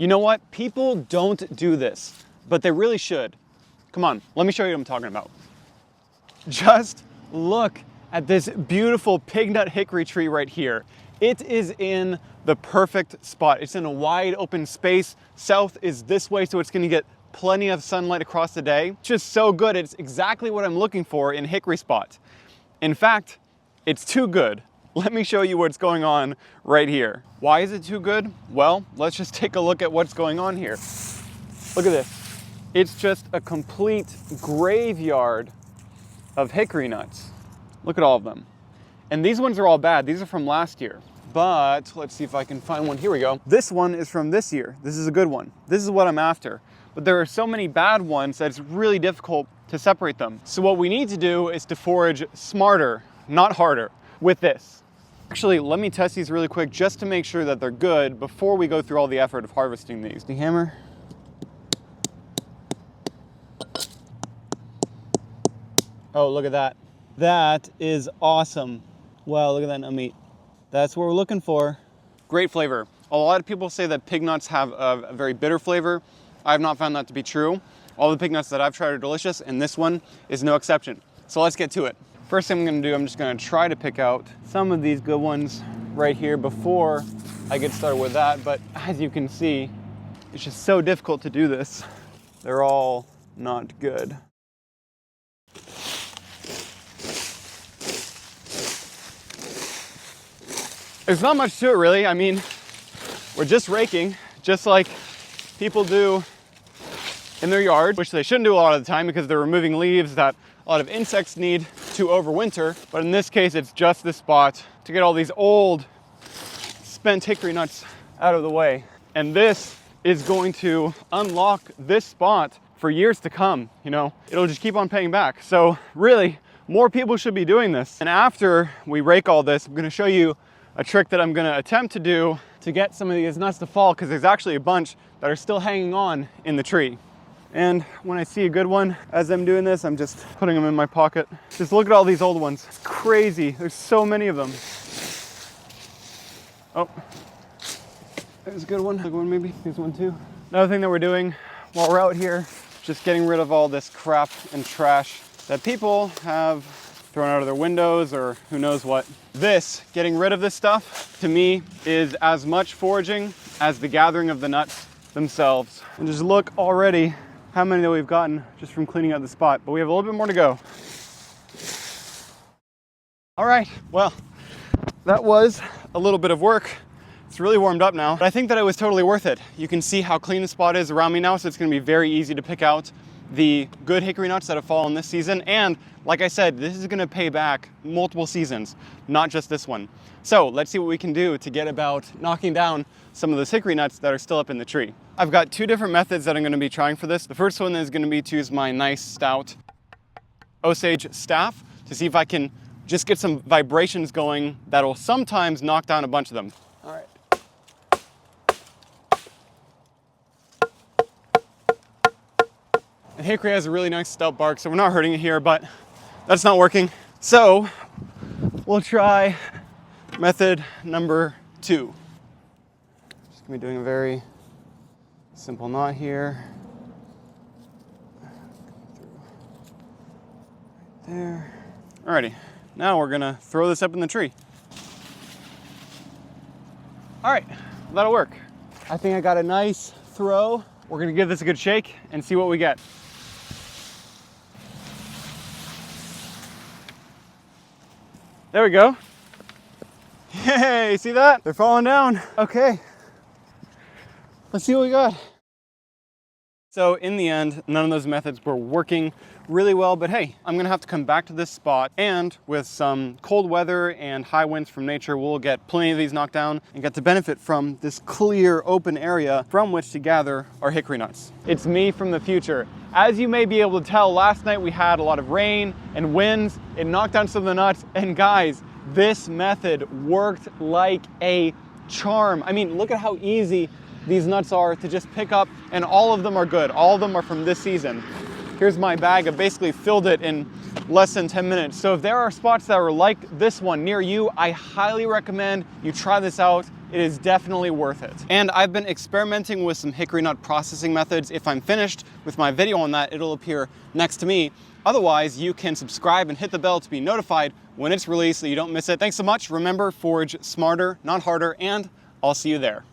You know what? People don't do this, but they really should. Come on, let me show you what I'm talking about. Just look at this beautiful pignut hickory tree right here. It is in the perfect spot. It's in a wide open space. South is this way, so it's gonna get plenty of sunlight across the day. It's just so good. It's exactly what I'm looking for in hickory spot. In fact, it's too good. Let me show you what's going on right here. Why is it too good? Well, let's just take a look at what's going on here. Look at this. It's just a complete graveyard of hickory nuts. Look at all of them. And these ones are all bad. These are from last year. But let's see if I can find one. Here we go. This one is from this year. This is a good one. This is what I'm after. But there are so many bad ones that it's really difficult to separate them. So what we need to do is to forage smarter, not harder, with this. Actually, let me test these really quick just to make sure that they're good before we go through all the effort of harvesting these. The hammer. Oh, look at that. That is awesome. Wow, look at that nut meat. That's what we're looking for. Great flavor. A lot of people say that pig nuts have a very bitter flavor. I have not found that to be true. All the pig nuts that I've tried are delicious, and this one is no exception. So let's get to it. First thing I'm gonna do, I'm just gonna try to pick out some of these good ones right here before I get started with that. But as you can see, it's just so difficult to do this. They're all not good. There's not much to it really. I mean, we're just raking, just like people do in their yard, which they shouldn't do a lot of the time because they're removing leaves that a lot of insects need to overwinter. But in this case, it's just this spot to get all these old spent hickory nuts out of the way. And this is going to unlock this spot for years to come. You know, it'll just keep on paying back. So really, more people should be doing this. And after we rake all this, I'm gonna show you a trick that I'm gonna attempt to do to get some of these nuts to fall, because there's actually a bunch that are still hanging on in the tree. And when I see a good one, as I'm doing this, I'm just putting them in my pocket. Just look at all these old ones. It's crazy. There's so many of them. Oh, there's a good one. Good one maybe. Here's one too. Another thing that we're doing while we're out here, just getting rid of all this crap and trash that people have thrown out of their windows or who knows what. This, getting rid of this stuff, to me, is as much foraging as the gathering of the nuts themselves. And just look already how many that we've gotten just from cleaning out the spot, but we have a little bit more to go. All right, well, that was a little bit of work. It's really warmed up now, but I think that it was totally worth it. You can see how clean the spot is around me now, so it's gonna be very easy to pick out the good hickory nuts that have fallen this season. And like I said, this is gonna pay back multiple seasons, not just this one. So let's see what we can do to get about knocking down some of those hickory nuts that are still up in the tree. I've got two different methods that I'm gonna be trying for this. The first one is gonna be to use my nice stout Osage staff to see if I can just get some vibrations going that'll sometimes knock down a bunch of them. All right. And hickory has a really nice stout bark, so we're not hurting it here, but that's not working. So we'll try method number 2. Just gonna be doing a very simple knot here. Right there. Alrighty, now we're gonna throw this up in the tree. All right, well, that'll work. I think I got a nice throw. We're gonna give this a good shake and see what we get. There we go. Yay, see that? They're falling down. Okay, let's see what we got. So in the end, none of those methods were working really well, but hey, I'm gonna have to come back to this spot, and with some cold weather and high winds from nature, we'll get plenty of these knocked down and get to benefit from this clear open area from which to gather our hickory nuts. It's me from the future. As you may be able to tell, last night we had a lot of rain and winds. It knocked down some of the nuts, and guys, this method worked like a charm. I mean, look at how easy these nuts are to just pick up, and all of them are good. All of them are from this season. Here's my bag. I basically filled it in less than 10 minutes. So if there are spots that are like this one near you, I highly recommend you try this out it is definitely worth it. And I've been experimenting with some hickory nut processing methods. If I'm finished with my video on that, it'll appear next to me. Otherwise, you can subscribe and hit the bell to be notified when it's released so you don't miss it. Thanks so much. Remember, forage smarter, not harder, and I'll see you there.